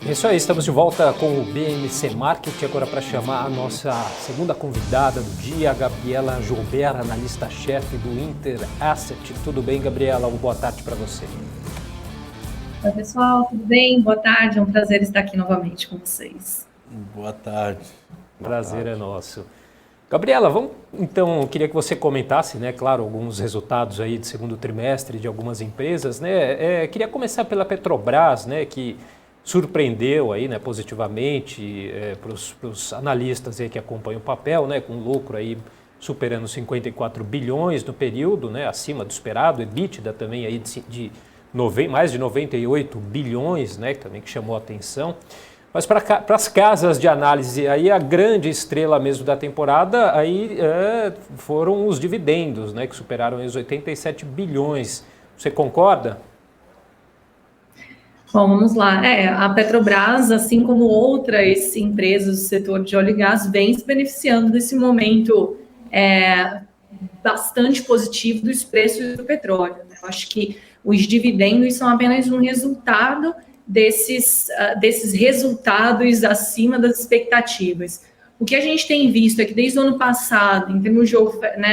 Isso aí, estamos de volta com o BMC Marketing, agora para chamar a nossa segunda convidada do dia, a Gabriela Joubert, analista-chefe do Inter Asset. Tudo bem, Gabriela? Uma boa tarde para você. Oi, pessoal, tudo bem? Boa tarde, é um prazer estar aqui novamente com vocês. Boa tarde. Prazer é nosso. Gabriela, então, queria que você comentasse, né, claro, alguns resultados aí de segundo trimestre de algumas empresas, né? Queria começar pela Petrobras, né, que surpreendeu aí, né, positivamente para os analistas aí que acompanham o papel, né, com lucro aí superando 54 bilhões no período, né, acima do esperado, EBITDA também aí mais de 98 bilhões, né, também que chamou a atenção. Mas para as casas de análise, aí a grande estrela mesmo da temporada aí foram os dividendos, né, que superaram os 87 bilhões. Você concorda? Bom, vamos lá. A Petrobras, assim como outras empresas do setor de óleo e gás, vem se beneficiando desse momento bastante positivo dos preços do petróleo. Eu acho que os dividendos são apenas um resultado desses resultados acima das expectativas. O que a gente tem visto é que desde o ano passado, em termos de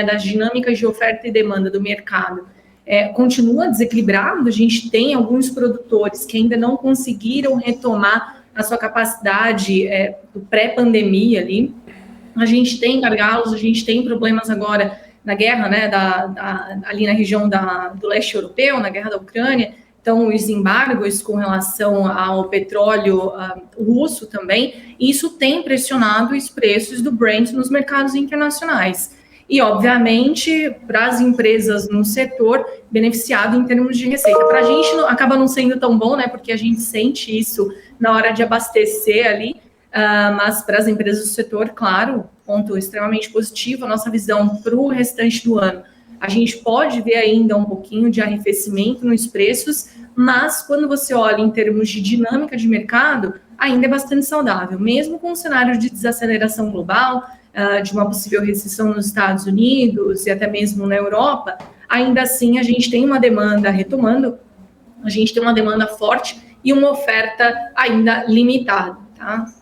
das dinâmicas de oferta e demanda do mercado, continua desequilibrado. A gente tem alguns produtores que ainda não conseguiram retomar a sua capacidade do pré-pandemia ali. A gente tem gargalos, a gente tem problemas agora na guerra, né, ali na região do leste europeu, na guerra da Ucrânia. Então, os embargos com relação ao petróleo russo também, isso tem pressionado os preços do Brent nos mercados internacionais. E, obviamente, para as empresas no setor, beneficiado em termos de receita. Para a gente acaba não sendo tão bom, né? Porque a gente sente isso na hora de abastecer ali, mas para as empresas do setor, claro, ponto extremamente positivo. A nossa visão para o restante do ano, a gente pode ver ainda um pouquinho de arrefecimento nos preços, mas quando você olha em termos de dinâmica de mercado, ainda é bastante saudável, mesmo com o cenário de desaceleração global, de uma possível recessão nos Estados Unidos e até mesmo na Europa. Ainda assim, a gente tem uma demanda retomando, a gente tem uma demanda forte e uma oferta ainda limitada, tá?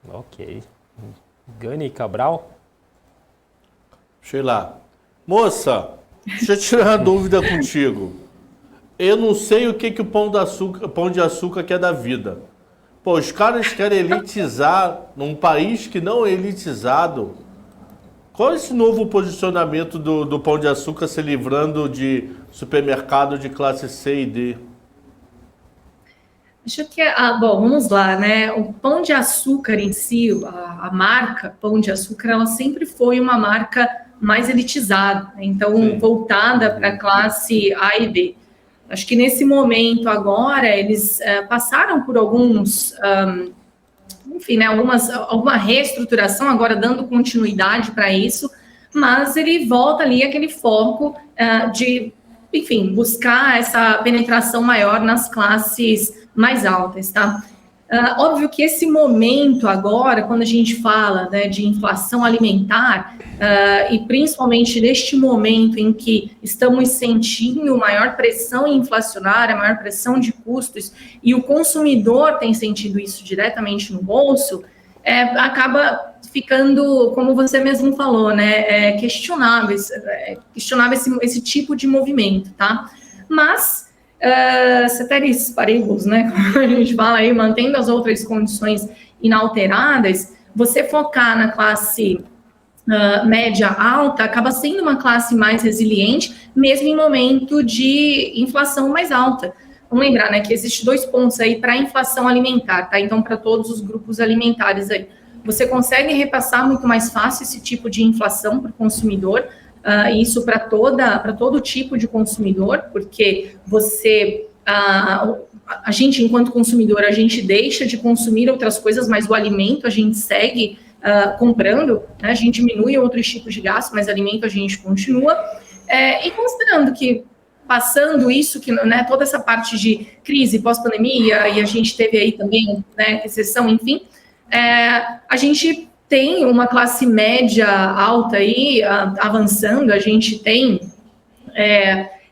Ok. Gani Cabral? Sheila, moça, deixa eu tirar uma dúvida contigo. Eu não sei o que o pão de açúcar quer da vida. Pô, os caras querem elitizar num país que não é elitizado. Qual é esse novo posicionamento do pão de açúcar se livrando de supermercado de classe C e D? Acho que bom, vamos lá, né? O Pão de Açúcar em si, a marca Pão de Açúcar, ela sempre foi uma marca mais elitizada, né? Então, sim, voltada para a classe A e B. Acho que nesse momento agora, eles passaram por enfim, né, alguma reestruturação, agora dando continuidade para isso, mas ele volta ali aquele foco de, enfim, buscar essa penetração maior nas classes mais altas, tá? Óbvio que esse momento agora, quando a gente fala, né, de inflação alimentar, e principalmente neste momento em que estamos sentindo maior pressão inflacionária, maior pressão de custos, e o consumidor tem sentido isso diretamente no bolso, acaba ficando, como você mesmo falou, né, questionável esse tipo de movimento, tá? Mas ceteris paribus, né, como a gente fala aí, mantendo as outras condições inalteradas, você focar na classe média alta acaba sendo uma classe mais resiliente, mesmo em momento de inflação mais alta. Vamos lembrar, né, que existem 2 pontos aí para a inflação alimentar, tá? Então, para todos os grupos alimentares aí, você consegue repassar muito mais fácil esse tipo de inflação para o consumidor, isso para todo tipo de consumidor, porque a gente, enquanto consumidor, a gente deixa de consumir outras coisas, mas o alimento a gente segue comprando, né? A gente diminui outros tipos de gasto, mas alimento a gente continua. E considerando que, passando isso, que, né, toda essa parte de crise pós-pandemia, e a gente teve aí também, né, recessão, enfim, a gente tem uma classe média alta aí avançando, a gente tem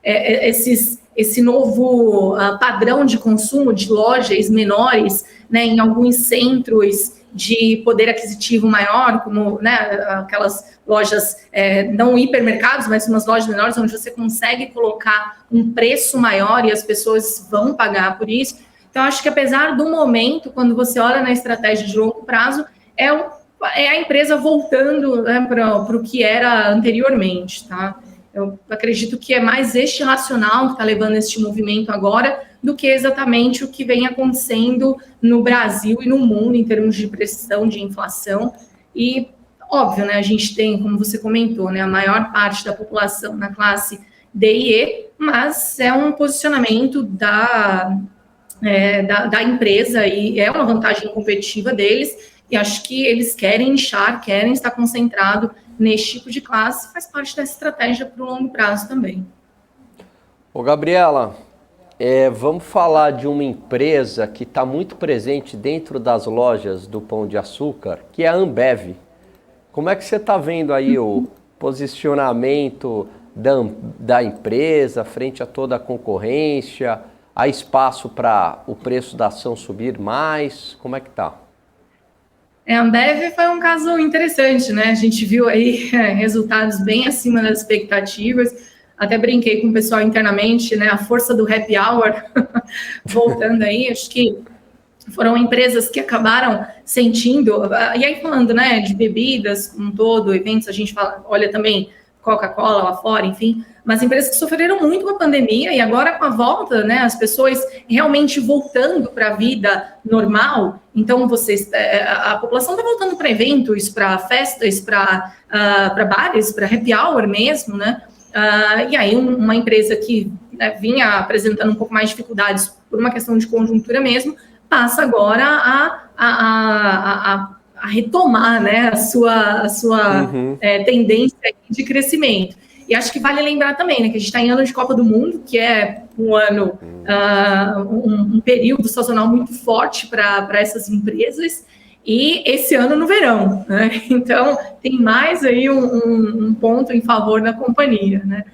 esses esse novo padrão de consumo de lojas menores, né, em alguns centros de poder aquisitivo maior, como, né, aquelas lojas, não hipermercados, mas umas lojas menores, onde você consegue colocar um preço maior e as pessoas vão pagar por isso. Então, acho que apesar do momento, quando você olha na estratégia de longo prazo, é a empresa voltando, né, para o que era anteriormente, tá? Eu acredito que é mais este racional que está levando este movimento agora do que exatamente o que vem acontecendo no Brasil e no mundo em termos de pressão, de inflação. E, óbvio, né, a gente tem, como você comentou, né, a maior parte da população na classe D e E, mas é um posicionamento da empresa e é uma vantagem competitiva deles. E acho que eles querem estar concentrado nesse tipo de classe, faz parte dessa estratégia para o longo prazo também. Ô, Gabriela, vamos falar de uma empresa que está muito presente dentro das lojas do Pão de Açúcar, que é a Ambev. Como é que você está vendo aí o posicionamento da empresa frente a toda a concorrência? Há espaço para o preço da ação subir mais? Como é que está? A Ambev foi um caso interessante, né? A gente viu aí resultados bem acima das expectativas. Até brinquei com o pessoal internamente, né? A força do happy hour voltando aí. Acho que foram empresas que acabaram sentindo. E aí, falando, né, de bebidas como um todo, eventos, a gente olha também Coca-Cola lá fora, enfim, mas empresas que sofreram muito com a pandemia e agora com a volta, né, as pessoas realmente voltando para a vida normal. Então, a população está voltando para eventos, para festas, para bares, para happy hour mesmo, né? E aí, uma empresa que, né, vinha apresentando um pouco mais de dificuldades por uma questão de conjuntura mesmo, passa agora a retomar, né, a sua tendência de crescimento. E acho que vale lembrar também, né, que a gente está em ano de Copa do Mundo, que é um ano, um período sazonal muito forte para essas empresas, e esse ano no verão, né? Então, tem mais aí um ponto em favor da companhia, né?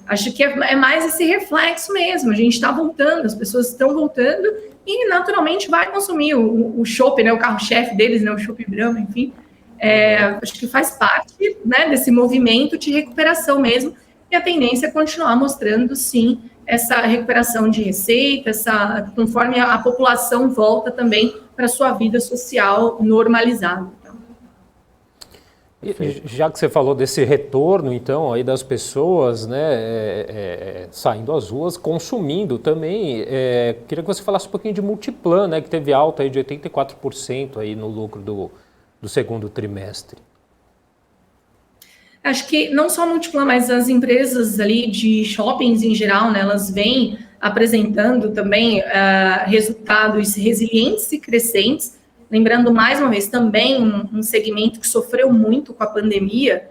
Acho que é mais esse reflexo mesmo, a gente está voltando, as pessoas estão voltando e naturalmente vai consumir o chopp, né, o carro-chefe deles, né, o chopp Brahma, enfim. Acho que faz parte, né, desse movimento de recuperação mesmo, e a tendência é continuar mostrando, sim, essa recuperação de receita, conforme a população volta também para a sua vida social normalizada. E, já que você falou desse retorno, então, aí das pessoas, né, saindo às ruas, consumindo também, queria que você falasse um pouquinho de Multiplan, né, que teve alta aí de 84% aí no lucro do segundo trimestre. Acho que não só a Multiplan, mas as empresas ali de shoppings em geral, né, elas vêm apresentando também resultados resilientes e crescentes. Lembrando, mais uma vez, também um segmento que sofreu muito com a pandemia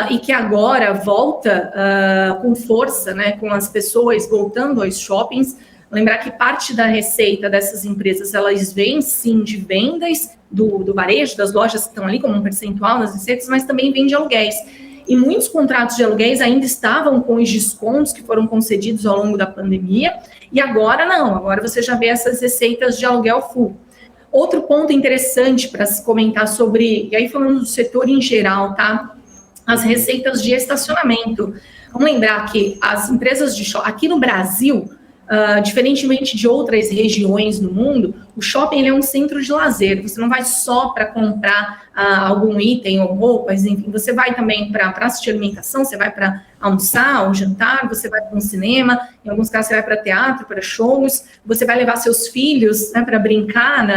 e que agora volta com força, né, com as pessoas voltando aos shoppings. Lembrar que parte da receita dessas empresas, elas vêm, sim, de vendas do varejo, das lojas que estão ali como um percentual nas receitas, mas também vem de aluguéis. E muitos contratos de aluguéis ainda estavam com os descontos que foram concedidos ao longo da pandemia, e agora não, agora você já vê essas receitas de aluguel full. Outro ponto interessante para se comentar sobre, e aí falando do setor em geral, tá? As receitas de estacionamento. Vamos lembrar que as empresas de shopping, aqui no Brasil, diferentemente de outras regiões no mundo, o shopping ele é um centro de lazer. Você não vai só para comprar algum item ou roupas, enfim, você vai também para assistir alimentação, você vai para almoçar ou jantar, você vai para um cinema, em alguns casos você vai para teatro, para shows, você vai levar seus filhos, né, para brincar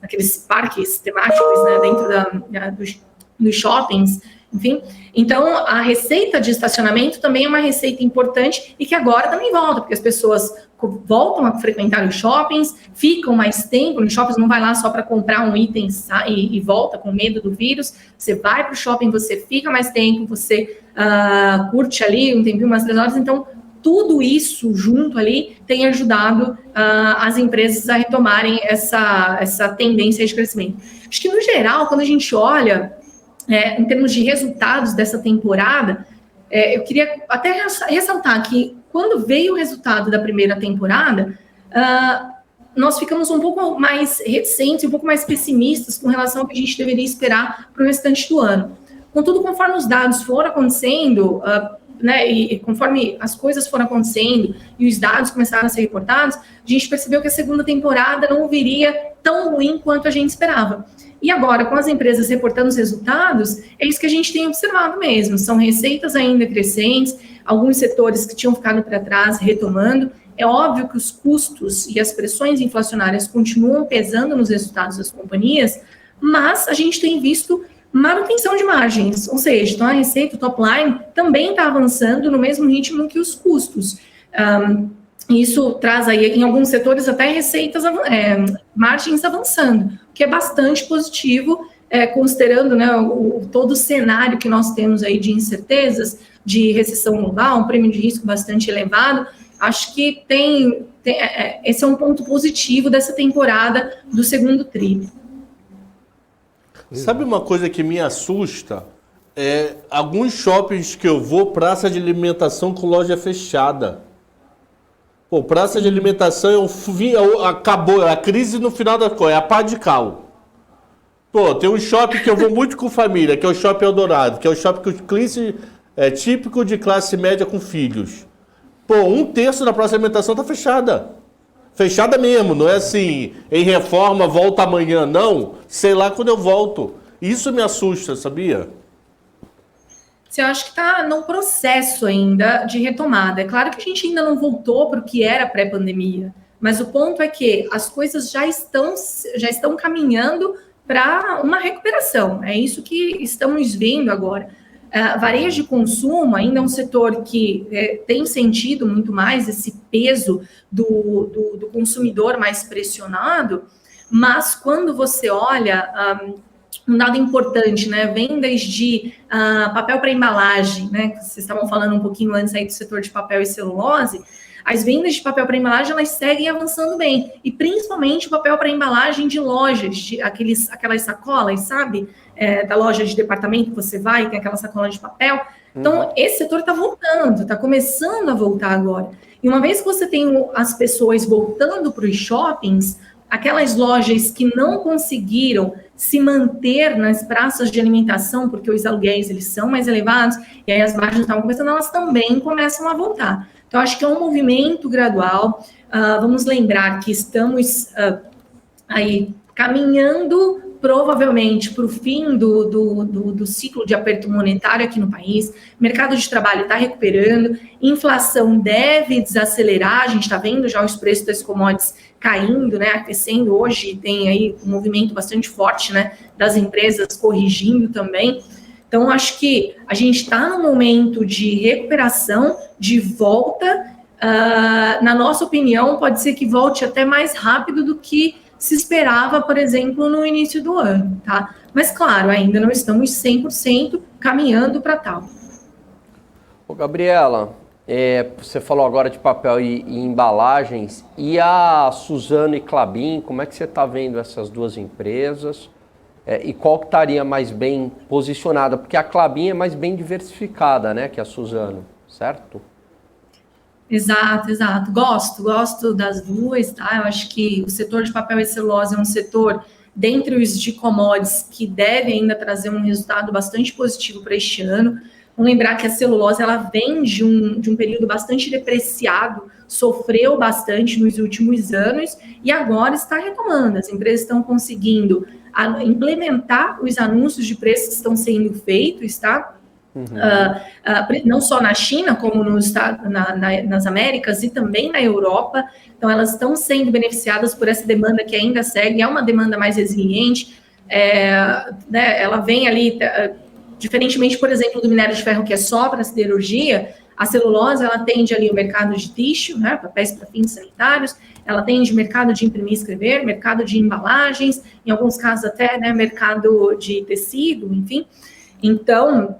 naqueles parques temáticos, né, dentro dos shoppings, enfim. Então, a receita de estacionamento também é uma receita importante e que agora também volta, porque as pessoas voltam a frequentar os shoppings, ficam mais tempo nos shoppings, não vai lá só para comprar um item e volta com medo do vírus. Você vai para o shopping, você fica mais tempo, você curte ali um tempinho, umas 3 horas. Então, tudo isso junto ali tem ajudado as empresas a retomarem essa tendência de crescimento. Acho que, no geral, quando a gente olha em termos de resultados dessa temporada, eu queria até ressaltar que quando veio o resultado da primeira temporada, nós ficamos um pouco mais reticentes, um pouco mais pessimistas com relação ao que a gente deveria esperar para o restante do ano. Contudo, conforme os dados foram acontecendo, né, e conforme as coisas foram acontecendo e os dados começaram a ser reportados, a gente percebeu que a segunda temporada não viria tão ruim quanto a gente esperava. E agora, com as empresas reportando os resultados, é isso que a gente tem observado mesmo. São receitas ainda crescentes, alguns setores que tinham ficado para trás retomando. É óbvio que os custos e as pressões inflacionárias continuam pesando nos resultados das companhias, mas a gente tem visto manutenção de margens, ou seja, então a receita, o top line, também está avançando no mesmo ritmo que os custos. Isso traz aí, em alguns setores, até receitas, margens avançando, o que é bastante positivo, considerando, né, todo o cenário que nós temos aí de incertezas, de recessão global, um prêmio de risco bastante elevado. Acho que esse é um ponto positivo dessa temporada do segundo tri. Sabe uma coisa que me assusta? Alguns shoppings que eu vou, praça de alimentação com loja fechada. Pô, praça de alimentação, acabou, a crise no final da coisa, é a pá de cal. Pô, tem um shopping que eu vou muito com família, que é o Shopping Eldorado, que é o shopping que o cliente é típico de classe média com filhos. Pô, 1/3 da praça de alimentação tá fechada. Fechada mesmo, não é assim, em reforma, volta amanhã, não. Sei lá quando eu volto. Isso me assusta, sabia? Eu acho que está num processo ainda de retomada. É claro que a gente ainda não voltou para o que era pré-pandemia, mas o ponto é que as coisas já estão caminhando para uma recuperação. É isso que estamos vendo agora. Varejo de consumo ainda é um setor que tem sentido muito mais esse peso do consumidor mais pressionado, mas quando você olha um dado importante, né, vendas de papel para embalagem, né, que vocês estavam falando um pouquinho antes aí do setor de papel e celulose, as vendas de papel para embalagem, elas seguem avançando bem, e principalmente o papel para embalagem de lojas, aquelas sacolas, sabe, da loja de departamento que você vai, tem aquela sacola de papel. Então, esse setor está voltando, está começando a voltar agora. E uma vez que você tem as pessoas voltando para os shoppings, aquelas lojas que não conseguiram se manter nas praças de alimentação, porque os aluguéis eles são mais elevados, e aí as margens estavam começando, elas também começam a voltar. Então, acho que é um movimento gradual. Vamos lembrar que estamos aí caminhando provavelmente para o fim do ciclo de aperto monetário aqui no país. Mercado de trabalho está recuperando, inflação deve desacelerar, a gente está vendo já os preços das commodities caindo, né, aquecendo. Hoje tem aí um movimento bastante forte, né, das empresas corrigindo também. Então, acho que a gente está num momento de recuperação, de volta. Na nossa opinião, pode ser que volte até mais rápido do que se esperava, por exemplo, no início do ano, tá? Mas, claro, ainda não estamos 100% caminhando para tal. Ô, Gabriela, você falou agora de papel e embalagens, e a Suzano e Klabin, como é que você está vendo essas duas empresas? E qual que estaria mais bem posicionada? Porque a Klabin é mais bem diversificada, né, que a Suzano, certo? Exato. Gosto das duas, tá? Eu acho que o setor de papel e celulose é um setor, dentre os de commodities, que deve ainda trazer um resultado bastante positivo para este ano. Vamos lembrar que a celulose, ela vem de um período bastante depreciado, sofreu bastante nos últimos anos e agora está retomando. As empresas estão conseguindo implementar os anúncios de preços que estão sendo feitos, tá? Não só na China, como nas Américas e também na Europa. Então, elas estão sendo beneficiadas por essa demanda que ainda segue, é uma demanda mais resiliente, né, ela vem ali, diferentemente, por exemplo, do minério de ferro, que é só para a siderurgia, a celulose, ela atende ali o mercado de tixo, né, papéis para fins sanitários, ela atende mercado de imprimir e escrever, mercado de embalagens, em alguns casos até, né, mercado de tecido, enfim. Então,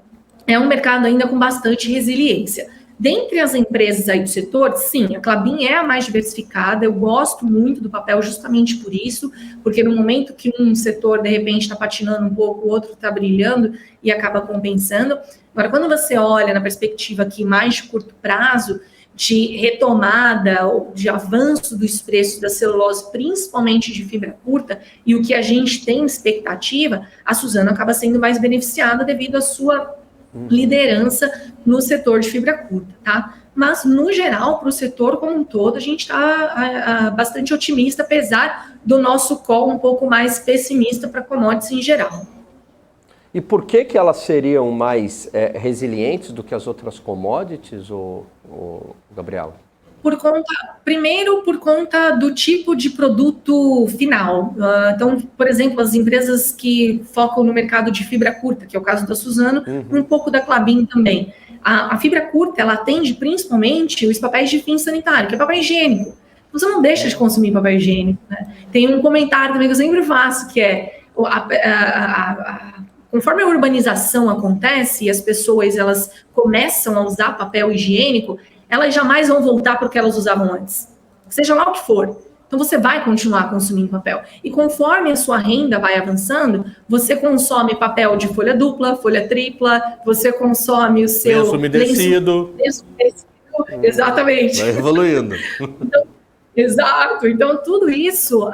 é um mercado ainda com bastante resiliência. Dentre as empresas aí do setor, sim, a Klabin é a mais diversificada. Eu gosto muito do papel justamente por isso, porque no momento que um setor, de repente, está patinando um pouco, o outro está brilhando e acaba compensando. Agora, quando você olha na perspectiva aqui mais de curto prazo, de retomada ou de avanço dos preços da celulose, principalmente de fibra curta, e o que a gente tem expectativa, a Suzano acaba sendo mais beneficiada devido à sua liderança no setor de fibra curta, tá? Mas, no geral, para o setor como um todo, a gente está bastante otimista, apesar do nosso call um pouco mais pessimista para commodities em geral. E por que elas seriam mais resilientes do que as outras commodities, Gabriela? Primeiro, por conta do tipo de produto final. Então, por exemplo, as empresas que focam no mercado de fibra curta, que é o caso da Suzano, um pouco da Klabin também. A fibra curta, ela atende principalmente os papéis de fim sanitário, que é papel higiênico. Você não deixa de consumir papel higiênico, né? Tem um comentário também que eu sempre faço, que é conforme a urbanização acontece e as pessoas elas começam a usar papel higiênico, elas jamais vão voltar para o que elas usavam antes, seja lá o que for. Então, você vai continuar consumindo papel. E conforme a sua renda vai avançando, você consome papel de folha dupla, folha tripla, você consome o seu... Lenço umedecido. Exatamente. Vai evoluindo. Então, exato. Então, tudo isso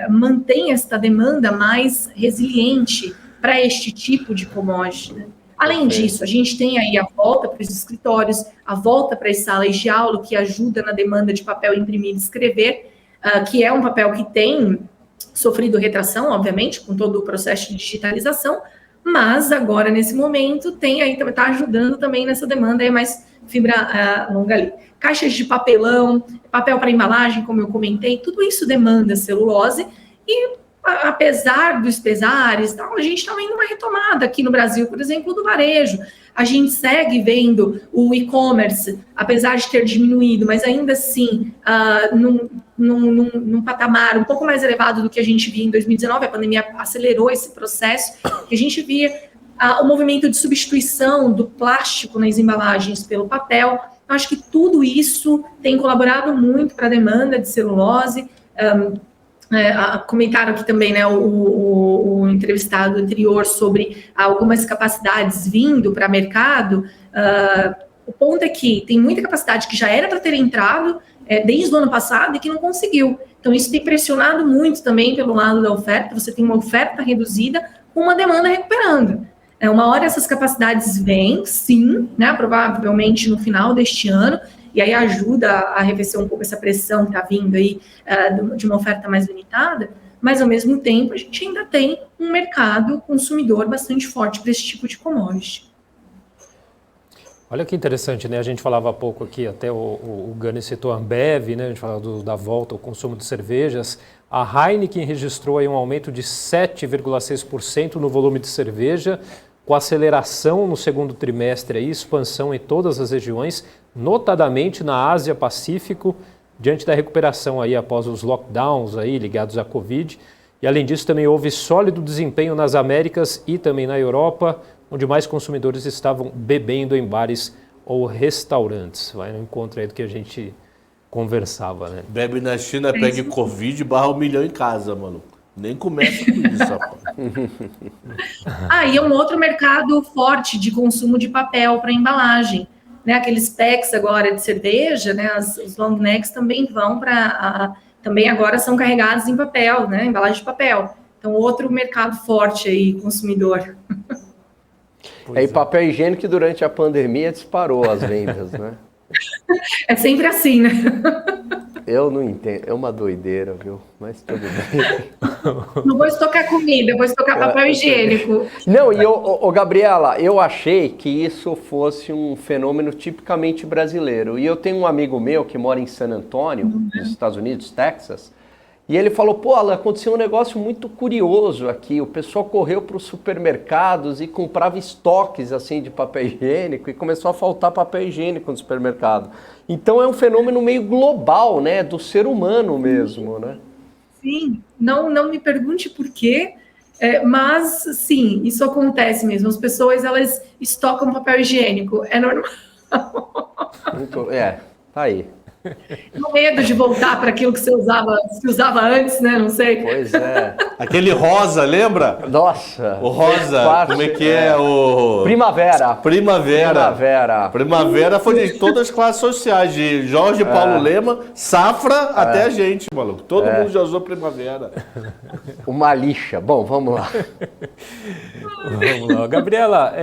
mantém esta demanda mais resiliente para este tipo de commodity, né? Além disso, a gente tem aí a volta para os escritórios, a volta para as salas de aula, que ajuda na demanda de papel imprimir e escrever, que é um papel que tem sofrido retração, obviamente, com todo o processo de digitalização, mas agora, nesse momento, está ajudando também nessa demanda aí mais fibra longa ali. Caixas de papelão, papel para embalagem, como eu comentei, tudo isso demanda celulose e, apesar dos pesares, a gente está vendo uma retomada aqui no Brasil, por exemplo, do varejo. A gente segue vendo o e-commerce, apesar de ter diminuído, mas ainda assim, num patamar um pouco mais elevado do que a gente via em 2019, a pandemia acelerou esse processo, que a gente via o movimento de substituição do plástico nas embalagens pelo papel. Eu acho que tudo isso tem colaborado muito para a demanda de celulose. Comentaram aqui também, né, o entrevistado anterior sobre algumas capacidades vindo para mercado. O ponto é que tem muita capacidade que já era para ter entrado desde o ano passado e que não conseguiu. Então, isso tem pressionado muito também pelo lado da oferta. Você tem uma oferta reduzida com uma demanda recuperando. Uma hora essas capacidades vêm, sim, né, provavelmente no final deste ano, e aí ajuda a arrefecer um pouco essa pressão que está vindo aí de uma oferta mais limitada, mas ao mesmo tempo a gente ainda tem um mercado consumidor bastante forte para esse tipo de commodity. Olha que interessante, né? A gente falava há pouco aqui, até o Gani citou a Ambev, né? A gente falava da volta ao consumo de cervejas. A Heineken registrou aí um aumento de 7,6% no volume de cerveja, com aceleração no segundo trimestre e expansão em todas as regiões, notadamente na Ásia-Pacífico, diante da recuperação aí após os lockdowns aí ligados à Covid. E além disso também houve sólido desempenho nas Américas e também na Europa, onde mais consumidores estavam bebendo em bares ou restaurantes. Vai no encontro aí do que a gente conversava, né? Bebe na China, pega Covid, barra 1 milhão em casa, mano. Nem começa com isso, rapaz. E é um outro mercado forte de consumo de papel para embalagem. Né? Aqueles packs agora de cerveja, né? Os long necks também vão para... também agora são carregados em papel, né? Embalagem de papel. Então, outro mercado forte aí, consumidor. E papel higiênico que durante a pandemia disparou as vendas, né? É sempre assim, né? Eu não entendo, é uma doideira, viu? Mas tudo bem. Não vou estocar comida, vou estocar papel higiênico. Não, e Gabriela, eu achei que isso fosse um fenômeno tipicamente brasileiro. E eu tenho um amigo meu que mora em San Antonio, nos Estados Unidos, Texas, e ele falou, pô, Alan, aconteceu um negócio muito curioso aqui. O pessoal correu para os supermercados e comprava estoques assim de papel higiênico e começou a faltar papel higiênico no supermercado. Então é um fenômeno meio global, né, do ser humano mesmo, né? Sim, não me pergunte por quê, mas sim, isso acontece mesmo. As pessoas, elas estocam papel higiênico, é normal. Tá aí. Com medo de voltar para aquilo que se usava antes, né? Não sei. Pois é. Aquele rosa, lembra? Nossa. O rosa, como é que é? O... Primavera. Primavera. Primavera foi de todas as classes sociais, de Jorge Paulo Lema, Safra até a gente, maluco. Todo mundo já usou Primavera. Uma lixa. Bom, vamos lá. Vamos lá. Gabriela,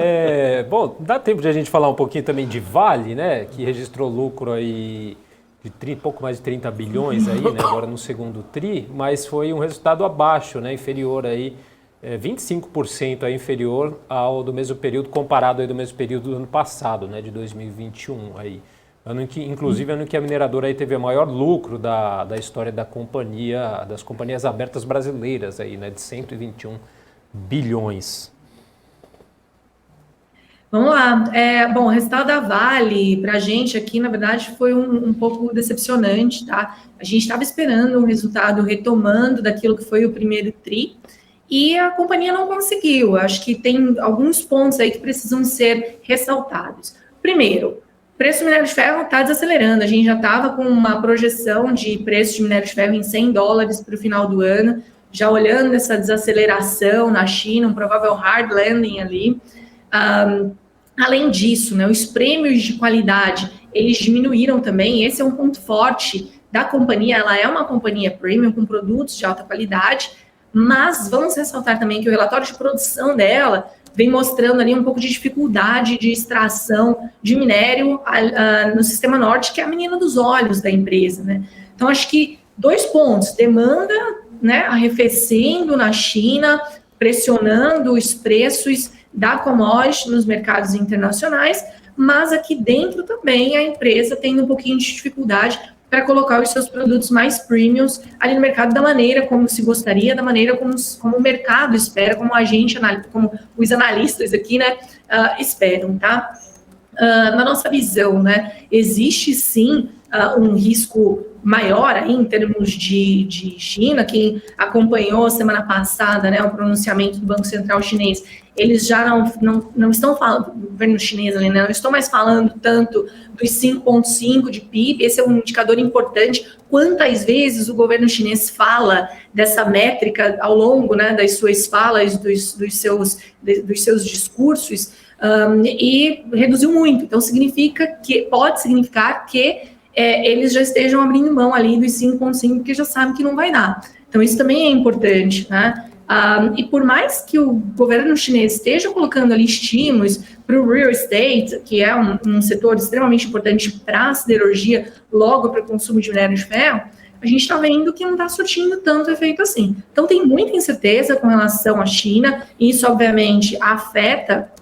bom, dá tempo de a gente falar um pouquinho também de Vale, né? Que registrou lucro aí de pouco mais de 30 bilhões aí, né? Agora no segundo tri, mas foi um resultado abaixo, né? Inferior aí, 25% aí inferior ao do mesmo período, comparado aí do mesmo período do ano passado, né? De 2021 aí. Inclusive, ano que a mineradora aí teve o maior lucro da história da companhia, das companhias abertas brasileiras aí, né? De 121 bilhões. Vamos lá. Bom, o resultado da Vale, para a gente aqui, na verdade, foi um pouco decepcionante, tá? A gente estava esperando um resultado retomando daquilo que foi o primeiro tri, e a companhia não conseguiu. Acho que tem alguns pontos aí que precisam ser ressaltados. Primeiro, o preço do minério de ferro está desacelerando. A gente já estava com uma projeção de preço de minério de ferro em $100 para o final do ano, já olhando essa desaceleração na China, um provável hard landing ali. Além disso, né, os prêmios de qualidade, eles diminuíram também. Esse é um ponto forte da companhia. Ela é uma companhia premium com produtos de alta qualidade, mas vamos ressaltar também que o relatório de produção dela vem mostrando ali um pouco de dificuldade de extração de minério no Sistema Norte, que é a menina dos olhos da empresa, né? Então, acho que 2 pontos: demanda, né, arrefecendo na China, pressionando os preços da commodity nos mercados internacionais, mas aqui dentro também a empresa tem um pouquinho de dificuldade para colocar os seus produtos mais premiums ali no mercado da maneira como se gostaria, da maneira como o mercado espera, como os analistas aqui, né, esperam, tá? Na nossa visão, né, existe sim um risco maior aí em termos de China. Quem acompanhou semana passada, né, o pronunciamento do Banco Central chinês, eles já não estão falando, o governo chinês ali, né, não estão mais falando tanto dos 5,5 de PIB. Esse é um indicador importante. Quantas vezes o governo chinês fala dessa métrica ao longo, né, das suas falas, dos seus discursos, e reduziu muito. Então, pode significar que eles já estejam abrindo mão ali dos 5,5, porque já sabem que não vai dar. Então, isso também é importante, né? E por mais que o governo chinês esteja colocando ali estímulos para o real estate, que é um setor extremamente importante para a siderurgia, logo para o consumo de minério de ferro, a gente está vendo que não está surtindo tanto efeito assim. Então, tem muita incerteza com relação à China, e isso, obviamente, afeta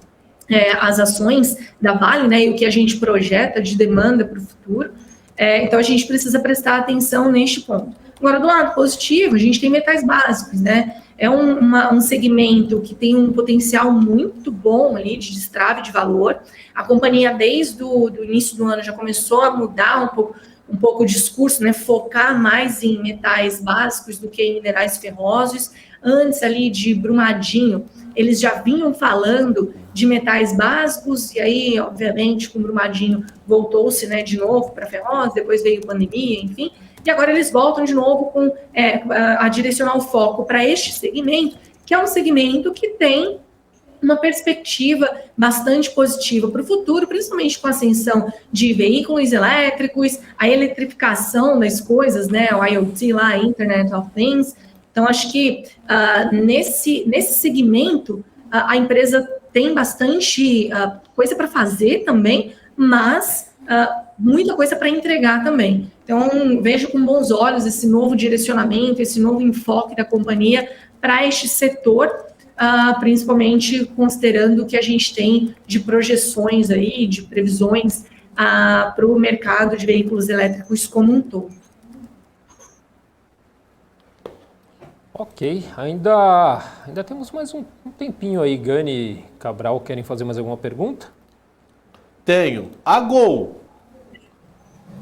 as ações da Vale, né, e o que a gente projeta de demanda para o futuro. Então, a gente precisa prestar atenção neste ponto. Agora, do lado positivo, a gente tem metais básicos, né? É um segmento que tem um potencial muito bom ali de destrave de valor. A companhia, desde o início do ano, já começou a mudar um pouco o discurso, né? Focar mais em metais básicos do que em minerais ferrosos. Antes ali de Brumadinho, eles já vinham falando de metais básicos, e aí, obviamente, com Brumadinho voltou-se, né, de novo para ferrosos, depois veio pandemia, enfim, e agora eles voltam de novo a direcionar o foco para este segmento, que é um segmento que tem uma perspectiva bastante positiva para o futuro, principalmente com a ascensão de veículos elétricos, a eletrificação das coisas, né, o IoT lá, Internet of Things. Então, acho que nesse segmento a empresa tem bastante coisa para fazer também, mas muita coisa para entregar também. Então, vejo com bons olhos esse novo direcionamento, esse novo enfoque da companhia para este setor, principalmente considerando o que a gente tem de projeções aí, de previsões para o mercado de veículos elétricos como um todo. Ok, ainda temos mais um tempinho aí. Gani e Cabral, querem fazer mais alguma pergunta? Tenho. A Gol,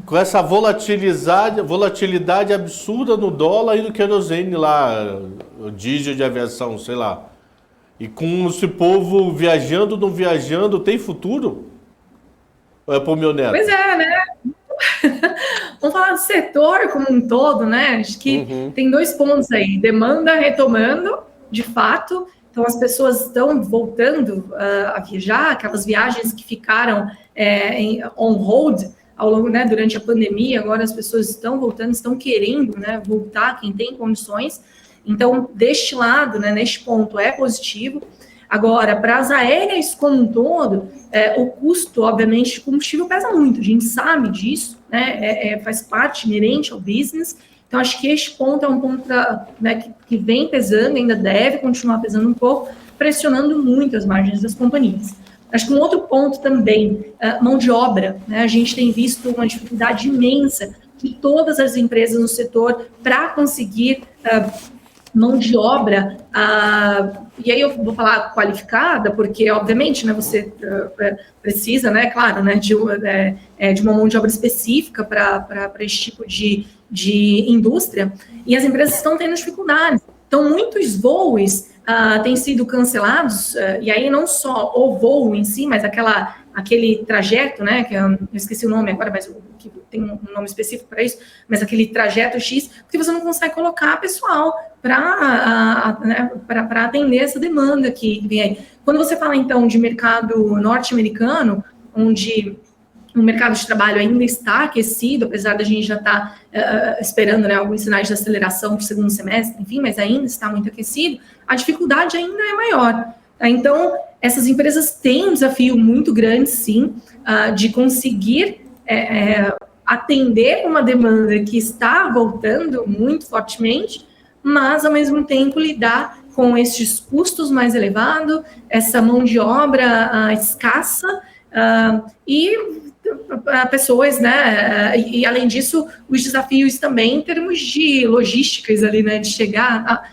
com essa volatilidade absurda no dólar e no querosene lá, o diesel de aviação, sei lá, e com esse povo viajando, não viajando, tem futuro? Ou é pro meu neto? Pois é, né? Vamos falar do setor como um todo, né? Acho que tem 2 pontos aí. Demanda retomando, de fato. Então, as pessoas estão voltando a viajar, aquelas viagens que ficaram on hold ao longo, né, durante a pandemia, agora as pessoas estão voltando, estão querendo, né, voltar, quem tem condições. Então, deste lado, né, neste ponto, é positivo. Agora, para as aéreas como um todo, o custo, obviamente, de combustível pesa muito, a gente sabe disso, né, faz parte inerente ao business. Então, acho que este ponto é um ponto né, que vem pesando, ainda deve continuar pesando um pouco, pressionando muito as margens das companhias. Acho que um outro ponto também, mão de obra, né? A gente tem visto uma dificuldade imensa de todas as empresas no setor para conseguir mão de obra, e aí eu vou falar qualificada, porque, obviamente, né, você precisa, né, claro, né, de uma mão de obra específica para esse tipo de indústria, e as empresas estão tendo dificuldades. Então, muitos voos têm sido cancelados, e aí não só o voo em si, mas aquele trajeto, né, que eu esqueci o nome agora, mas que tem um nome específico para isso, mas aquele trajeto X, porque você não consegue colocar pessoal para atender essa demanda que vem aí. Quando você fala, então, de mercado norte-americano, onde o mercado de trabalho ainda está aquecido, apesar da gente já estar esperando, né, alguns sinais de aceleração para o segundo semestre, enfim, mas ainda está muito aquecido, a dificuldade ainda é maior. Então, essas empresas têm um desafio muito grande, sim, de conseguir atender uma demanda que está voltando muito fortemente, mas, ao mesmo tempo, lidar com esses custos mais elevados, essa mão de obra escassa e pessoas, né, e além disso, os desafios também em termos de logísticas ali, né, de chegar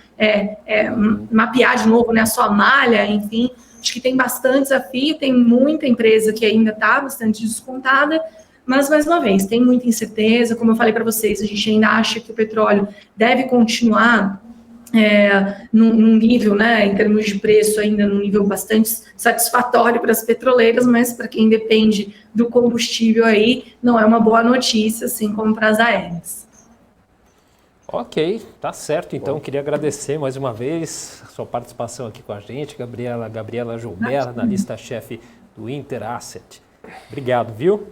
mapear de novo, né, a sua malha, enfim, acho que tem bastante desafio, tem muita empresa que ainda está bastante descontada, mas, mais uma vez, tem muita incerteza, como eu falei para vocês, a gente ainda acha que o petróleo deve continuar num nível, né, em termos de preço, ainda num nível bastante satisfatório para as petroleiras, mas para quem depende do combustível aí, não é uma boa notícia, assim como para as aéreas. Ok, tá certo. Então, queria agradecer mais uma vez a sua participação aqui com a gente, Gabriela Joubert, analista-chefe do Inter Asset. Obrigado, viu?